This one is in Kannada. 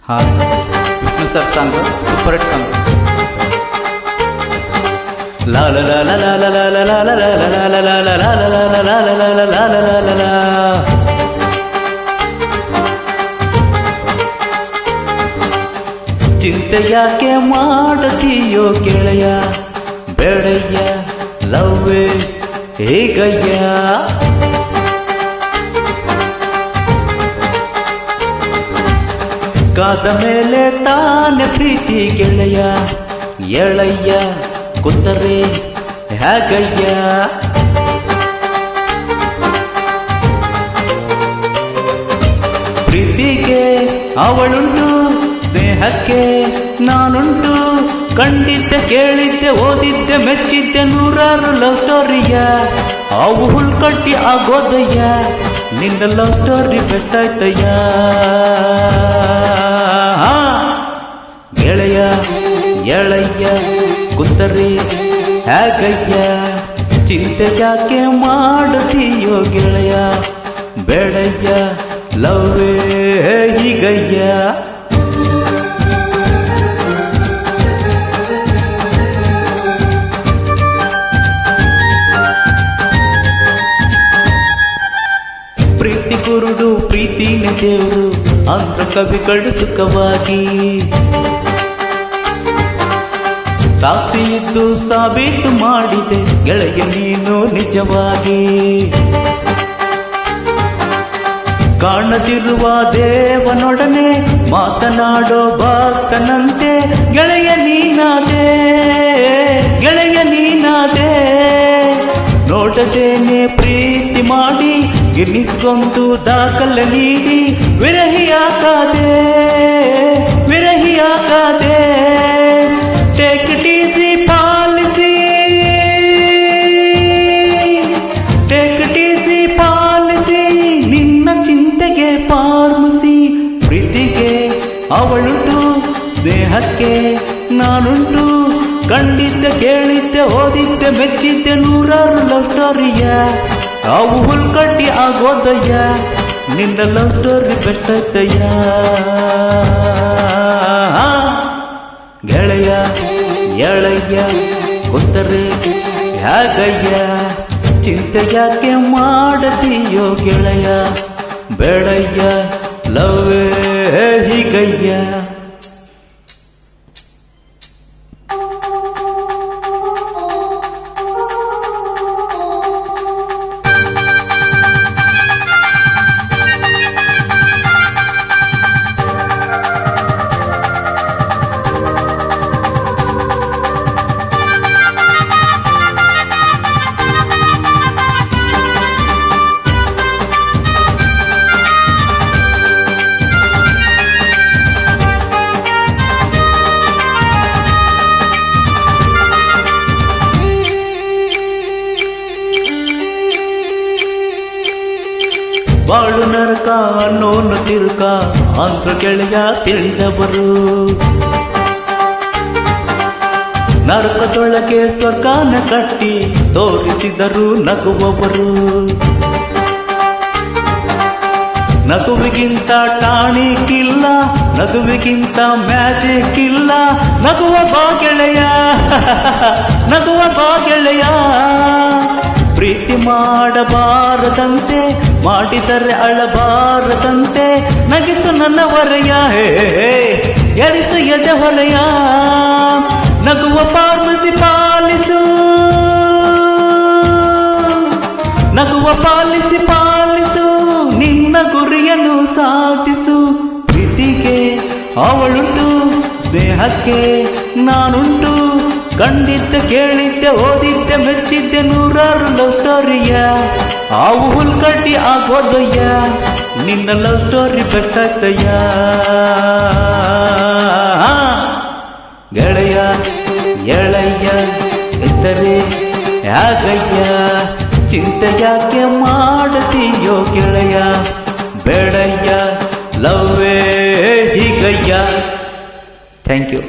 ಹಾಂ Vishnu sir song super hit song. ಲಾ ಲ ಲ ಲ ಲ ಲ ಲ ಲ ಲ ಲ ಲ ಲ ಲ ಲ ಲ ಲ ಲ ಲ ಲ ಲ. ಚಿಂತೆ ಯಾಕೆ ಮಾಡತೀಯೋ ಗೆಳೆಯ, ಬೇಡಯ್ಯ ಲವ್ವೇ ಹೇಗಯ್ಯ. ಕಾದ ಮೇಲೆ ತಾನೆ ಪ್ರೀತಿ ಗೆಳೆಯ, ಎಳಯ್ಯ ಕುತ್ತರೆ ಹೇಗಯ್ಯ. ಪ್ರೀತಿಗೆ ಅವಳುಂಟು, ಸ್ನೇಹಕ್ಕೆ ನಾನುಂಟು. ಕಂಡಿದ್ದೆ ಕೇಳಿದ್ದೆ ಓದಿದ್ದೆ ಮೆಚ್ಚಿದ್ದೆ ನೂರಾರು ಲವ್ ಸ್ಟೋರಿಯ, ಅವು ಹುಳ್ಕಟ್ಟಿ ಆಗೋದಯ್ಯ. ನಿನ್ನ ಲವ್ ಸ್ಟೋರಿ ಬೆಸ್ಟ್ ಆಯ್ತಯ್ಯ. ಗೆಳೆಯ ಎಳಯ್ಯ ಕುತ್ತರಿ ಹೇಗಯ್ಯ. ಚಿಂತೆ ಯಾಕೆ ಮಾಡತೀಯೋ ಗೆಳೆಯ, ಬೇಡಯ್ಯ ಲವ್ವೇ ಹೀಗಯ್ಯ. ಪ್ರೀತಿ ಕುರುಡು ಪ್ರೀತಿನ ದೇವರು ಅಂತ ಕವಿಗಳು ಸುಖವಾಗಿ ಸಾಕ್ಷಿ ಇದ್ದು ಸಾಬೀತು ಮಾಡಿದೆ ಗೆಳೆಯ ನೀನು ನಿಜವಾಗಿ. ಕಾಣದಿರುವ ದೇವನೊಡನೆ ಮಾತನಾಡೋ ಭಕ್ತನಂತೆ ಗೆಳೆಯ ನೀನಾದೆ, ಗೆಳೆಯ ನೀನಾದೆ. ನೋಡದೇನೆ ಪ್ರೀತಿ ಮಾಡಿ ಗಿನ್ನಿಸ್ಕೊಂಡು ದಾಖಲೆ ನೀಡಿ ವಿರಹಿಯಾಕಾದೆ, ವಿರಹಿಯಾಕಾದೆ. Take it easy policy, take it easy policy. ನಿನ್ನ ಚಿಂತೆಗೆ ಫಾರ್ಮಸಿ. ಪ್ರೀತಿಗೆ ಅವಳುಂಟು, ಸ್ನೇಹಕ್ಕೆ ನಾನುಂಟು. ಕಂಡಿದ್ದೆ ಕೇಳಿದ್ದೆ ಓದಿದ್ದೆ ಮೆಚ್ಚಿದ್ದೆ ನೂರಾರು ಲವ್ ಸ್ಟೋರಿಯ, ಅವು ಹುಲ್ಕಟ್ಟಿ ಆಗೋದಯ್ಯ. ನಿನ್ನ ಲವ್ ಸ್ಟೋರಿ ಬೆಸ್ಟ್ ಆಯ್ತಯ್ಯ. ಗೆಳೆಯ ಎಳಯ್ಯ ಕುತ್ತರೆ ಹೇಗಯ್ಯ. ಚಿಂತೆ ಯಾಕೆ ಮಾಡತೀಯೋ ಗೆಳೆಯ, ಬೇಡಯ್ಯ ಲವ್ವೇ ಹೀಗಯ್ಯ. ಬಾಳು ನರಕ ಅನ್ನೋನು ತಿರುಕ ಅಂತ ಗೆಳೆಯ ತಿಳಿದವರು. ನರಕದೊಳಗೆ ಸ್ವರ್ಗಾನ ಕಟ್ಟಿ ತೋರಿಸಿದರು ನಗುವವರು. ನಗುವಿಗಿಂತ ಟಾಣಿಕ್ ಇಲ್ಲ, ನಗುವಿಗಿಂತ ಮ್ಯಾಜಿಕ್ ಇಲ್ಲ. ನಗುವ ಬಾ ಗೆಳೆಯ, ನಗುವ ಬಾ ಗೆಳೆಯ. ಪ್ರೀತಿ ಮಾಡಬಾರದಂತೆ, ಮಾಡಿದರೆ ಅಳಬಾರದಂತೆ. ನಗಿಸು ನನ್ನ ಹೊರೆಯ, ಎರಿಸು ಎದೆ ಹೊರೆಯ. ನಗುವ ಫಾರ್ಮಸಿ ಪಾಲಿಸು, ನಗುವ ಪಾಲಿಸಿ ಪಾಲಿಸು. ನಿನ್ನ ಗುರಿಯನ್ನು ಸಾಧಿಸು. ಪ್ರೀತಿಗೆ ಅವಳುಂಟು, ಸ್ನೇಹಕ್ಕೆ ನಾನುಂಟು. ಕಂಡಿದ್ದೆ ಕೇಳಿದ್ದೆ ಓದಿದ್ದೆ ಮೆಚ್ಚಿದ್ದೆ ನೂರಾರು ಲವ್ ಸ್ಟೋರಿಯ, ಅವು ಹುಲ್ಕಟ್ಟಿ ಆಗೋದಯ್ಯ. ನಿನ್ನ ಲವ್ ಸ್ಟೋರಿ ಬೆಸ್ಟ್ ಆಗ್ತಯ್ಯ. ಗೆಳೆಯ ಎಳಯ್ಯ ಇದ್ದರೆ ಹೇಗಯ್ಯ. ಚಿಂತೆ ಯಾಕೆ ಮಾಡತೀಯೋ ಗೆಳೆಯ, ಬೇಡಯ್ಯ ಲವ್ವೇ ಹೀಗಯ್ಯ. Thank you.